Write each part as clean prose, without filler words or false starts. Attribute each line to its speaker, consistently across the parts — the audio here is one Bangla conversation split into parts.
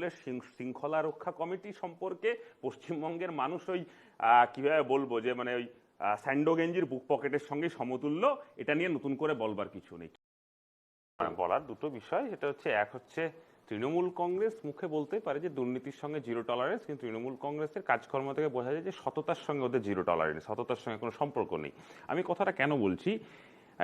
Speaker 1: তৃণমূলের শৃঙ্খলা রক্ষা কমিটি সম্পর্কে পশ্চিমবঙ্গের মানুষ ওই কিভাবে বলবো যে মানে ওই স্যান্ডো গেঞ্জির বুক পকেটের সঙ্গে সমতুল্য। এটা নিয়ে নতুন করে বলবার কিছু নেই। বলার দুটো বিষয়, সেটা হচ্ছে এক হচ্ছে তৃণমূল কংগ্রেস মুখে বলতে পারে যে দুর্নীতির সঙ্গে জিরো টলারেন্স, কিন্তু তৃণমূল কংগ্রেসের কাজকর্ম থেকে বোঝা যায় যে সততার সঙ্গে ওদের জিরো টলারেন্স, সততার সঙ্গে কোনো সম্পর্ক নেই। আমি কথাটা কেন বলছি,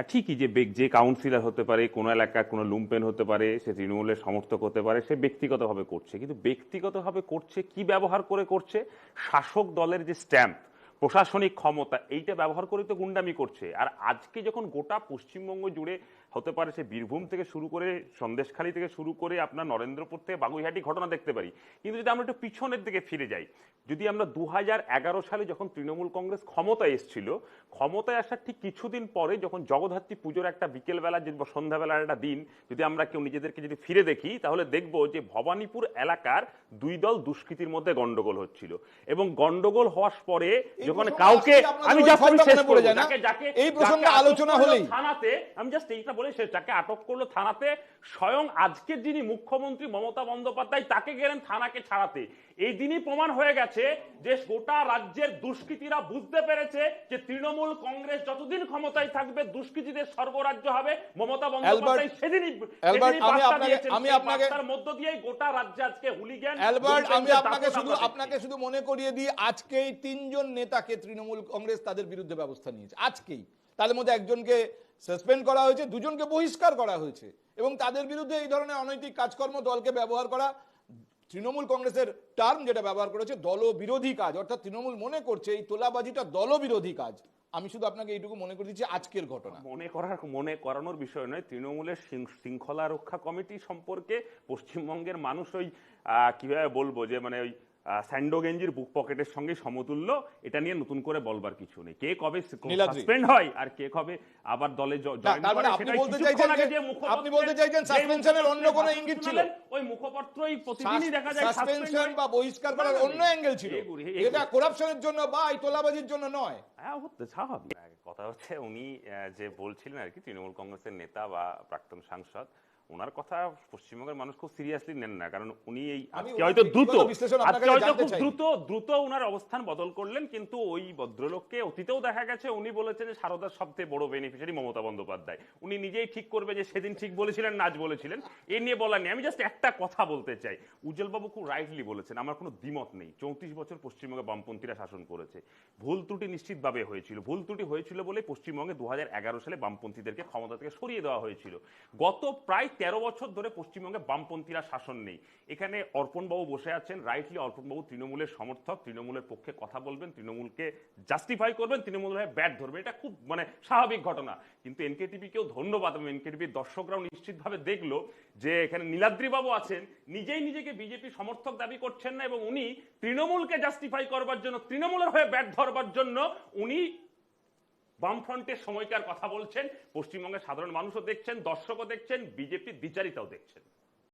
Speaker 1: ঠিকই যে কাউন্সিলর হতে পারে, কোনো এলাকার কোনো লুম্পেন হতে পারে, সে তৃণমূলের সমর্থক হতে পারে, সে ব্যক্তিগতভাবে করছে, কিন্তু ব্যক্তিগতভাবে করছে কি ব্যবহার করে করছে? শাসক দলের যে স্ট্যাম্প, প্রশাসনিক ক্ষমতা, এইটা ব্যবহার করে তো গুন্ডামি করছে। আর আজকে যখন গোটা পশ্চিমবঙ্গ জুড়ে হতে পারে, সে বীরভূম থেকে শুরু করে সন্দেশখালী থেকে শুরু করে আপনার নরেন্দ্রপুর থেকে বাগুইহাটি ঘটনা দেখতে পারি, কিন্তু যদি আমরা একটু পিছনের দিকে ফিরে যাই, যদি আমরা 2011 সালে যখন তৃণমূল কংগ্রেস ক্ষমতায় এসেছিল, ক্ষমতায় আসার ঠিক কিছুদিন পরে যখন জগদ্ধাত্রী পুজোর একটা বিকেলবেলা বা সন্ধ্যাবেলার একটা দিন যদি আমরা কেউ নিজেদেরকে যদি ফিরে দেখি, তাহলে দেখবো যে ভবানীপুর এলাকার দুই দল দুষ্কৃতির মধ্যে গন্ডগোল হচ্ছিল, এবং গন্ডগোল হওয়ার পরে যখন কাউকে আমি
Speaker 2: এই প্রসঙ্গে আলোচনা হলেই
Speaker 1: থানাতে, আমি জাস্ট এইটা বলে সে যাকে আটক করলো থানাতে, স্বয়ং আজকের যিনি মুখ্যমন্ত্রী মমতা বন্দ্যোপাধ্যায় তাকে গেলেন থানাকে ছাড়াতে। এই দিনই প্রমাণ হয়ে গেছে যে গোটা রাজ্যের দুষ্কৃতীরা বুঝতে পেরেছে যে তৃণমূল কংগ্রেস যতদিন ক্ষমতায় থাকবে দুষ্কৃতীদের স্বর্গরাজ্য হবে। মমতা বন্দ্যোপাধ্যায় সেদিনই আমি আপনার মধ্য দিয়ে গোটা রাজ্যে আজকে হুলিগ্যান।
Speaker 2: আমি আপনাকে শুধু মনে করিয়ে দিই, আজকেই 3 জন নেতাকে তৃণমূল কংগ্রেস তাদের বিরুদ্ধে ব্যবস্থা নিয়েছে আজকেই। তাদের মধ্যে একজনকে সাসপেন্ড করা হয়েছে, দুজনকে বহিষ্কার করা হয়েছে, এবং তাদের বিরুদ্ধে এই ধরনের অনৈতিক কাজকর্ম, দলকে ব্যবহার করা, তৃণমূল কংগ্রেসের টার্ম যেটা ব্যবহার করেছে দলবিরোধী কাজ, অর্থাৎ তৃণমূল মনে করছে এই তোলাবাজিটা দলবিরোধী কাজ। আমি শুধু আপনাকে এইটুকু মনে করে দিচ্ছি, আজকের ঘটনা
Speaker 1: মনে করানোর বিষয় নয়। তৃণমূলের শৃঙ্খলা রক্ষা কমিটি সম্পর্কে পশ্চিমবঙ্গের মানুষ ওই কিভাবে বলবো যে মানে ওই স্যান্ডো গেঞ্জির বুক পকেটের সঙ্গে সমতুল্য। এটা নিয়ে নতুন করে বলবার কিছু নেই। কে কবে সাসপেন্ড হয় আর কে কবে আবার দলে জয়েন করে,
Speaker 2: আপনি বলতে চাইছেন সাসপেনশনের অন্য কোনো ইঙ্গিত ছিল?
Speaker 1: ওই মুখপত্রই প্রতিদিনই দেখা যায়
Speaker 2: সাসপেনশন বা বহিষ্কার করার অন্য অ্যাঙ্গেল ছিল, এটা করাপশনের জন্য বা এই তোলাবাজির জন্য নয়।
Speaker 1: হ্যাঁ, হতে স্বাভাবিক। কথা হচ্ছে উনি যে বলছিলেন আর কি, তৃণমূল কংগ্রেসের নেতা বা প্রাক্তন সাংসদ, ওনার কথা পশ্চিমবঙ্গের মানুষ খুব সিরিয়াসলি নেন না, কারণ উনি এই আজকে হয়তো দ্রুত ওনার অবস্থান বদল করলেন, কিন্তু ওই ভদ্রলোককে অতীতেও দেখা গেছে উনি বলেছেন যে সারদার সবচেয়ে বড় বেনিফিশিয়ারি মমতা বন্দ্যোপাধ্যায়। উনি নিজেই ঠিক করবে যে সেদিন ঠিক বলেছিলেন না আজ বলেছিলেন, এ নিয়ে বলার নেই। আমি জাস্ট একটা কথা বলতে চাই, উজ্জ্বলবাবু খুব রাইটলি বলেছেন, আমার কোনো দ্বিমত নেই। 34 বছর পশ্চিমবঙ্গে বামপন্থীরা শাসন করেছে, ভুল ত্রুটি নিশ্চিতভাবে হয়েছিল। ভুল ত্রুটি হয়েছিল বলে পশ্চিমবঙ্গে 2011 সালে বামপন্থীদেরকে ক্ষমতা থেকে সরিয়ে দেওয়া হয়েছিল। গত প্রায় 13 বছর ধরে পশ্চিমবঙ্গে বামপন্থীরা শাসন নেই। এখানে অর্পণবাবু বসে আছেন, রাইটলি অর্পণবাবু তৃণমূলের সমর্থক, তৃণমূলের পক্ষে কথা বলবেন, তৃণমূলকে জাস্টিফাই করবেন, তৃণমূলের হয়ে ব্যাট ধরবেন, এটা খুব মানে স্বাভাবিক ঘটনা। কিন্তু এনকেটিভিকেও ধন্যবাদ, এবং এনকেটিভির দর্শকরাও নিশ্চিতভাবে দেখলো যে এখানে নীলাদ্রি বাবু আছেন, নিজেই নিজেকে বিজেপি সমর্থক দাবি করছেন না, এবং উনি তৃণমূলকে জাস্টিফাই করবার জন্য, তৃণমূলের হয়ে ব্যাট ধরবার জন্য উনি বামফ্রন্টের সময়কার কথা বলছেন। পশ্চিমবঙ্গের সাধারণ মানুষও দেখছেন, দর্শকও দেখছেন, বিজেপির বিচারিতাও দেখছেন।